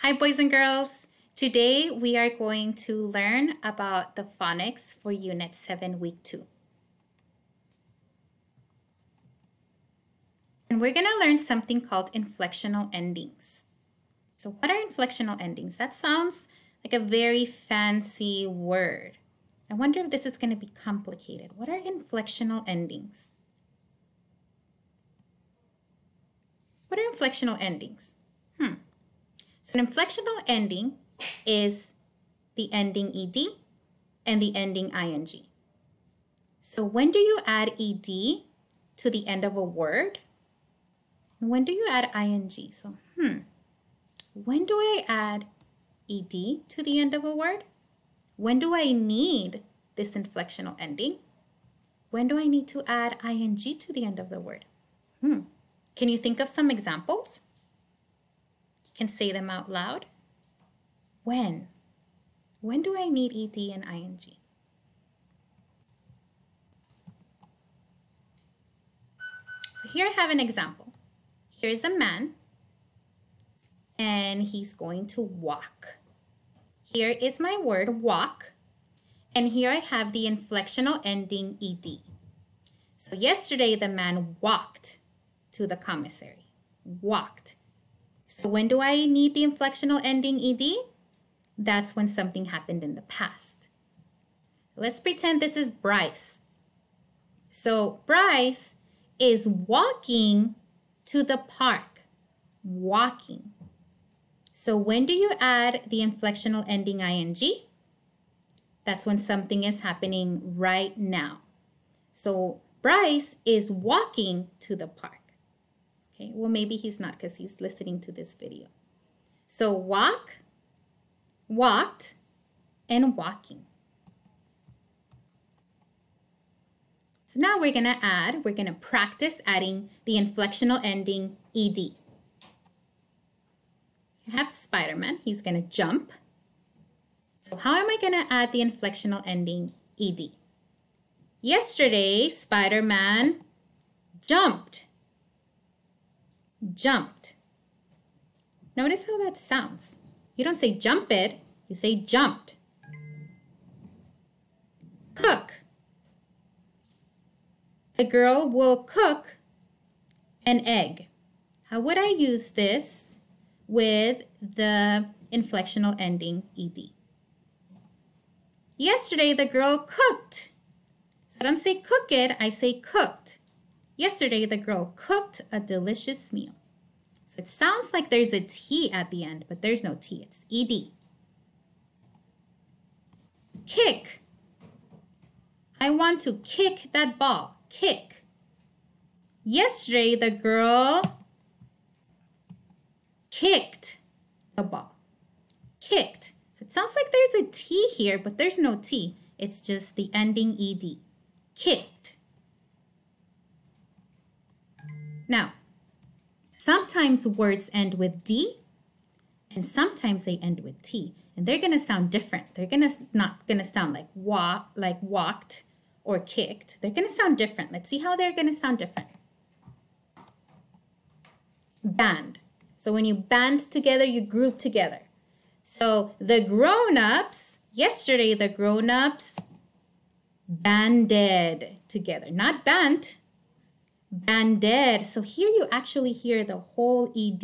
Hi, boys and girls. Today we are going to learn about the phonics for Unit 7, Week 2. And we're going to learn something called inflectional endings. So what are inflectional endings? That sounds like a very fancy word. I wonder if this is going to be complicated. What are inflectional endings? What are inflectional endings? So an inflectional ending is the ending ed and the ending ing. So when do you add ed to the end of a word? And when do you add ing? So, when do I add ed to the end of a word? When do I need this inflectional ending? When do I need to add ing to the end of the word? Can you think of some examples? You can say them out loud. When? When do I need ed and ing? So here I have an example. Here's a man, and he's going to walk. Here is my word walk, and here I have the inflectional ending ed. So yesterday the man walked to the commissary. Walked. So when do I need the inflectional ending ed? That's when something happened in the past. Let's pretend this is Bryce. So Bryce is walking to the park. Walking. So when do you add the inflectional ending ing? That's when something is happening right now. So Bryce is walking to the park. Okay, well, maybe he's not because he's listening to this video. So walk, walked, and walking. So now we're going to practice adding the inflectional ending ed. I have Spider-Man. He's going to jump. So how am I going to add the inflectional ending ed? Yesterday, Spider-Man jumped. Jumped. Notice how that sounds. You don't say jump it, you say jumped. Cook. The girl will cook an egg. How would I use this with the inflectional ending ed? Yesterday, the girl cooked. So I don't say cook it, I say cooked. Yesterday, the girl cooked a delicious meal. So it sounds like there's a T at the end, but there's no T, it's ed. Kick. I want to kick that ball. Kick. Yesterday, the girl kicked the ball. Kicked. So it sounds like there's a T here, but there's no T. It's just the ending ed. Kicked. Now, sometimes words end with D, and sometimes they end with T, and they're going to sound different. They're not going to sound like walked or kicked. They're going to sound different. Let's see how they're going to sound different. Band. So when you band together, you group together. So the grown-ups, yesterday the grown-ups banded together. Not band, banded. So here you actually hear the whole ed.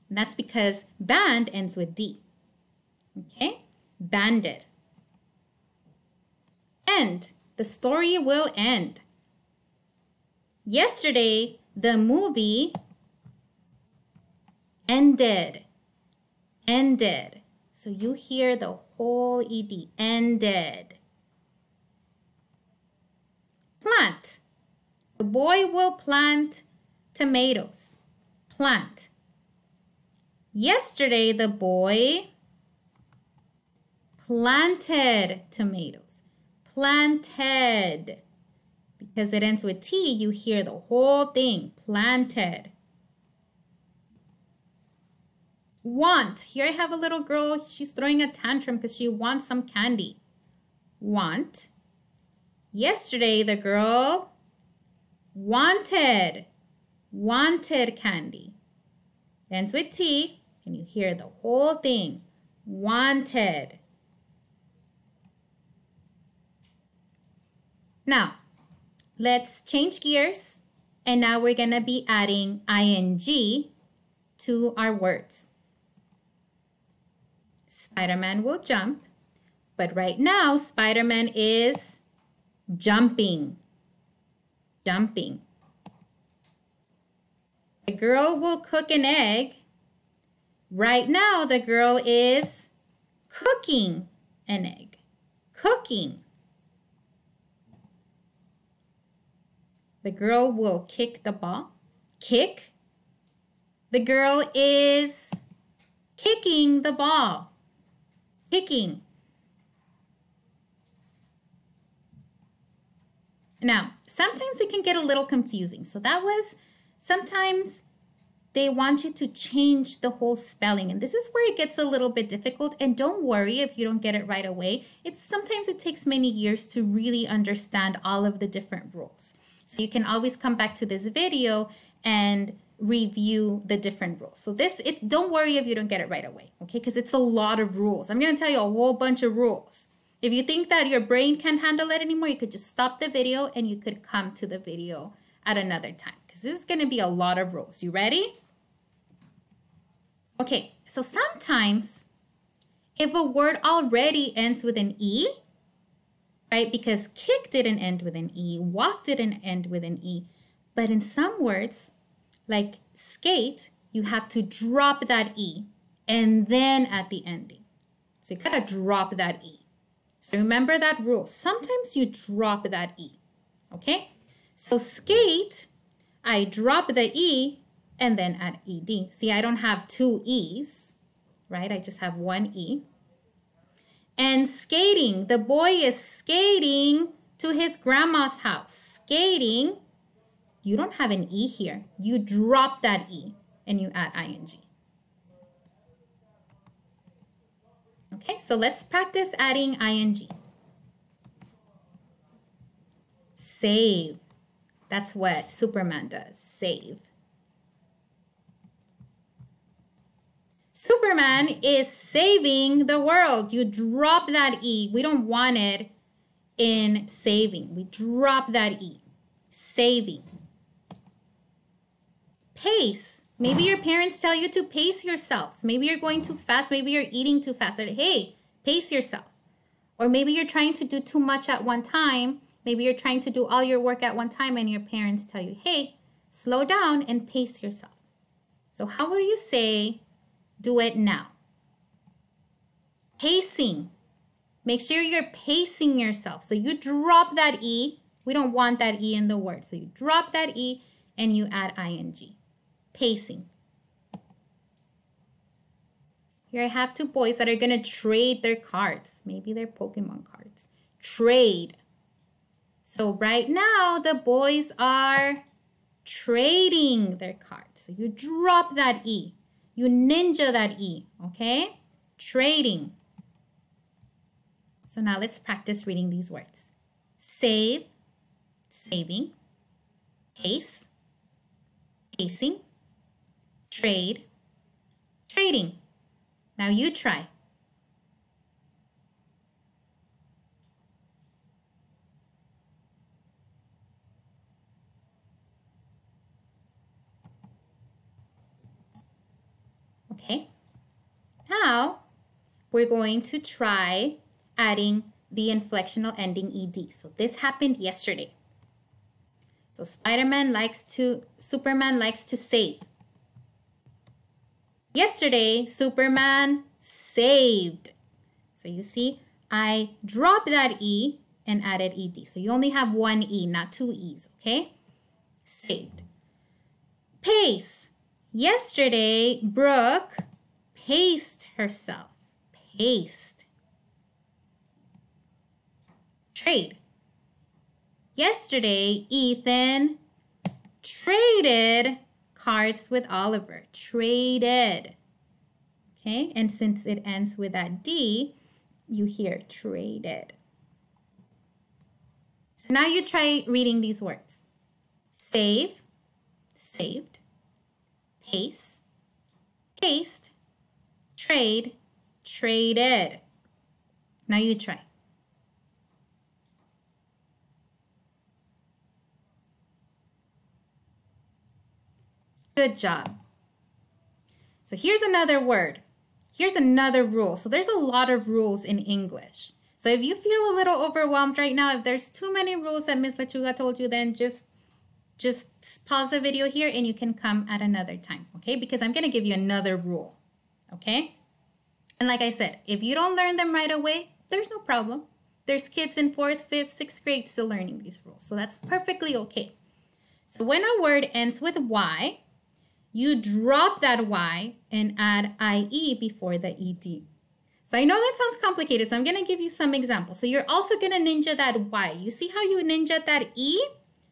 And that's because band ends with D. Okay? Banded. End. The story will end. Yesterday, the movie ended. Ended. So you hear the whole ed. Ended. Plant. The boy will plant tomatoes. Plant. Yesterday, the boy planted tomatoes. Planted. Because it ends with T, you hear the whole thing. Planted. Want. Here I have a little girl. She's throwing a tantrum because she wants some candy. Want. Yesterday, the girl wanted candy. Ends with T, And you hear the whole thing. Wanted. Now, let's change gears. And now we're going to be adding ing to our words. Spider-Man will jump. But right now, Spider-Man is jumping. Jumping. The girl will cook an egg. Right now, the girl is cooking an egg. Cooking. The girl will kick the ball. Kick. The girl is kicking the ball. Kicking. Now, sometimes it can get a little confusing. So that was, sometimes they want you to change the whole spelling. And this is where it gets a little bit difficult. And don't worry if you don't get it right away. Sometimes it takes many years to really understand all of the different rules. So you can always come back to this video and review the different rules. So don't worry if you don't get it right away, okay? Because it's a lot of rules. I'm going to tell you a whole bunch of rules. If you think that your brain can't handle it anymore, you could just stop the video and you could come to the video at another time. Because this is going to be a lot of rules. You ready? Okay, so sometimes if a word already ends with an E, right? Because kick didn't end with an E, walk didn't end with an E. But in some words, like skate, you have to drop that E and then at the ending. So you gotta drop that E. So remember that rule. Sometimes you drop that E, okay? So skate, I drop the E and then add ED. See, I don't have two E's, right? I just have one E. And skating, the boy is skating to his grandma's house. Skating, you don't have an E here. You drop that E and you add ing. Okay, so let's practice adding ing. Save. That's what Superman does, save. Superman is saving the world. You drop that E. We don't want it in saving. We drop that E. Saving. Pace. Maybe your parents tell you to pace yourselves. Maybe you're going too fast. Maybe you're eating too fast. Hey, pace yourself. Or maybe you're trying to do too much at one time. Maybe you're trying to do all your work at one time and your parents tell you, hey, slow down and pace yourself. So how would you say, do it now? Pacing. Make sure you're pacing yourself. So you drop that E. We don't want that E in the word. So you drop that E and you add ing. Pacing. Here I have two boys that are going to trade their cards. Maybe they're Pokemon cards. Trade. So right now, the boys are trading their cards. So you drop that E. You ninja that E, okay? Trading. So now let's practice reading these words. Save, saving. Pace, pacing. Trade, trading. Now you try. Okay. Now we're going to try adding the inflectional ending ed. So this happened yesterday. So Superman likes to save. Yesterday, Superman saved. So you see, I dropped that E and added ed. So you only have one E, not two E's, okay? Saved. Pace. Yesterday, Brooke paced herself. Paced. Trade. Yesterday, Ethan traded cards with Oliver. Traded. Okay, and since it ends with that D, you hear traded. So now you try reading these words. Save, saved. Pace, paced. trade, traded. Now you try. Good job. So here's another word. Here's another rule. So there's a lot of rules in English. So if you feel a little overwhelmed right now, if there's too many rules that Miss Lechuga told you, then just pause the video here and you can come at another time, okay? Because I'm gonna give you another rule, okay? And like I said, if you don't learn them right away, there's no problem. There's kids in 4th, 5th, 6th grade still learning these rules. So that's perfectly okay. So when a word ends with Y, you drop that Y and add IE before the ED. So I know that sounds complicated, so I'm gonna give you some examples. So you're also gonna ninja that Y. You see how you ninja that E?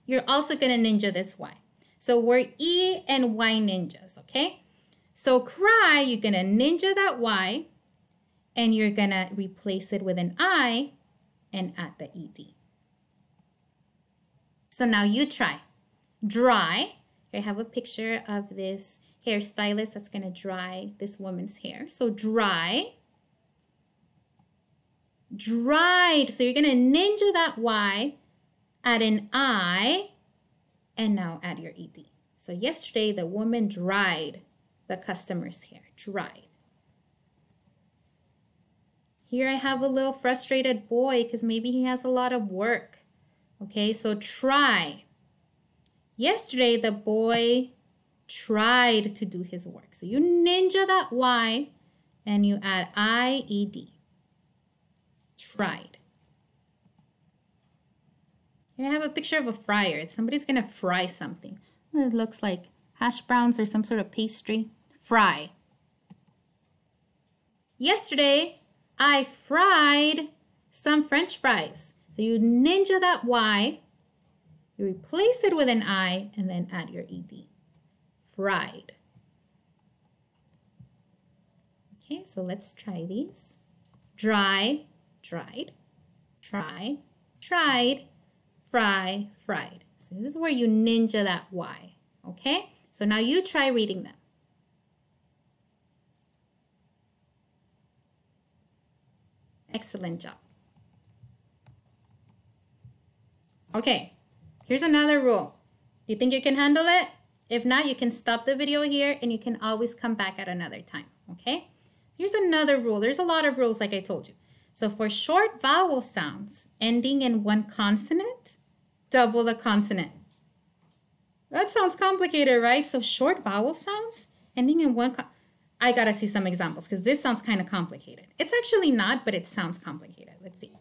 You're also gonna ninja this Y. So we're E and Y ninjas, okay? So cry, you're gonna ninja that Y and you're gonna replace it with an I and add the ED. So now you try. Dry. I have a picture of this hairstylist that's gonna dry this woman's hair. So dry, dried. So you're gonna ninja that Y, add an I, and now add your ED. So yesterday, the woman dried the customer's hair, dried. Here I have a little frustrated boy because maybe he has a lot of work. Okay, so try. Yesterday, the boy tried to do his work. So you ninja that Y and you add IED. Tried. Here I have a picture of a fryer. Somebody's going to fry something. It looks like hash browns or some sort of pastry. Fry. Yesterday, I fried some French fries. So you ninja that Y. You replace it with an I and then add your ED. Fried. Okay, so let's try these. Dry, dried. Try, tried. Fry, fried. So this is where you ninja that Y. Okay, so now you try reading them. Excellent job. Okay. Here's another rule. Do you think you can handle it? If not, you can stop the video here and you can always come back at another time, okay? Here's another rule. There's a lot of rules like I told you. So for short vowel sounds ending in one consonant, double the consonant. That sounds complicated, right? So short vowel sounds ending in one I gotta see some examples because this sounds kind of complicated. It's actually not, but it sounds complicated. Let's see.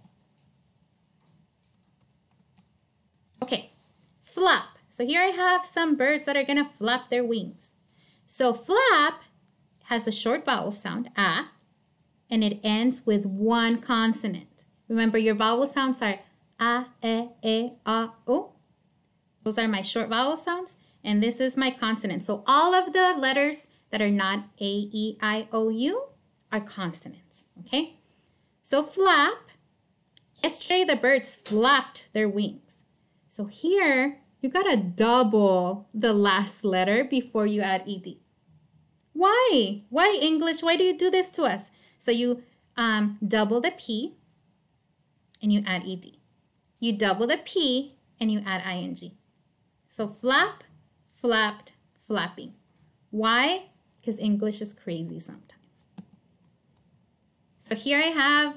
Okay. Flap. So here I have some birds that are going to flap their wings. So flap has a short vowel sound, a, and it ends with one consonant. Remember, your vowel sounds are a, e, a, o. Those are my short vowel sounds, and this is my consonant. So all of the letters that are not a, e, I, o, u are consonants, okay? So flap, yesterday the birds flapped their wings. So here, you gotta double the last letter before you add ed. Why? Why English? Why do you do this to us? So you double the P and you add ed. You double the P and you add ing. So flap, flapped, flapping. Why? Because English is crazy sometimes. So here I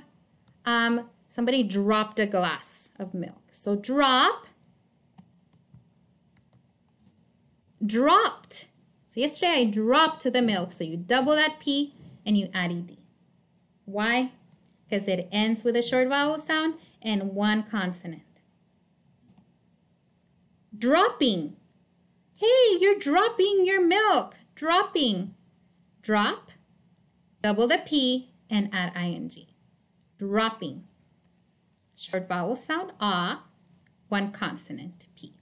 have somebody dropped a glass of milk. So drop, dropped. So yesterday I dropped the milk. So you double that P and you add ed. Why? Because it ends with a short vowel sound and one consonant. Dropping. Hey, you're dropping your milk. Dropping. Drop, double the P and add ing. Dropping. Short vowel sound, ah, one consonant, P.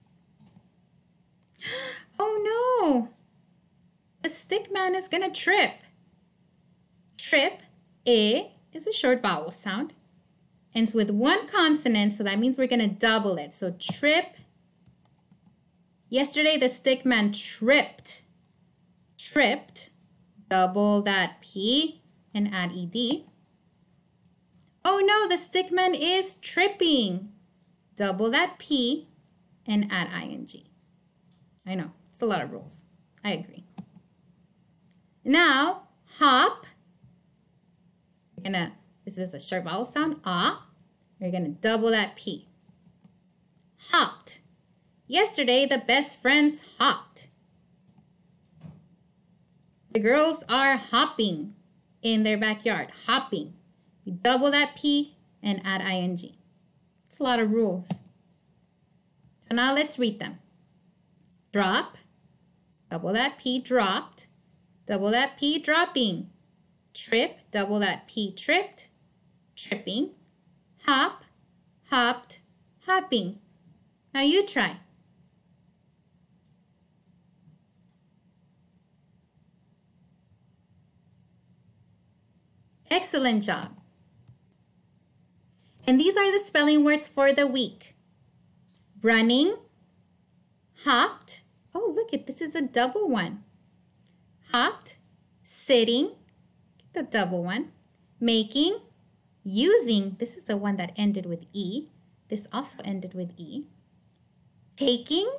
Oh no! The stick man is gonna trip. Trip, A, is a short vowel sound. Ends with one consonant, so that means we're gonna double it. So trip. Yesterday the stick man tripped. Tripped. Double that P and add ed. Oh no, the stickman is tripping. Double that P and add ing. I know, it's a lot of rules. I agree. Now, hop. This is a short vowel sound, ah. We're gonna double that P. Hopped. Yesterday, the best friends hopped. The girls are hopping in their backyard, hopping. We double that P and add ing. It's a lot of rules. So now let's read them. Drop, double that P, dropped. Double that P, dropping. Trip, double that P, tripped. Tripping. Hop, hopped, hopping. Now you try. Excellent job. And these are the spelling words for the week. Running, hopped. Oh, look at this is a double one. Hopped, sitting, the double one. Making, using. This is the one that ended with E. This also ended with E. Taking,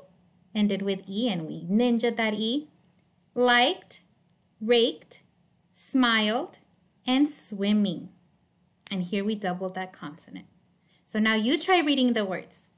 ended with E and we ninja'd that E. Liked, raked, smiled, and swimming. And here we doubled that consonant. So now you try reading the words.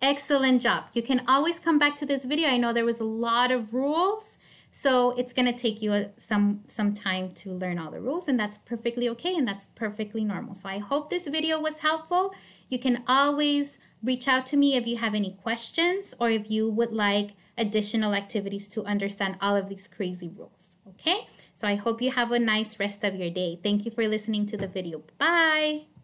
Excellent job. You can always come back to this video. I know there was a lot of rules, so it's going to take you some time to learn all the rules, and that's perfectly okay, and that's perfectly normal. So I hope this video was helpful. You can always reach out to me if you have any questions or if you would like additional activities to understand all of these crazy rules, okay? So I hope you have a nice rest of your day. Thank you for listening to the video. Bye!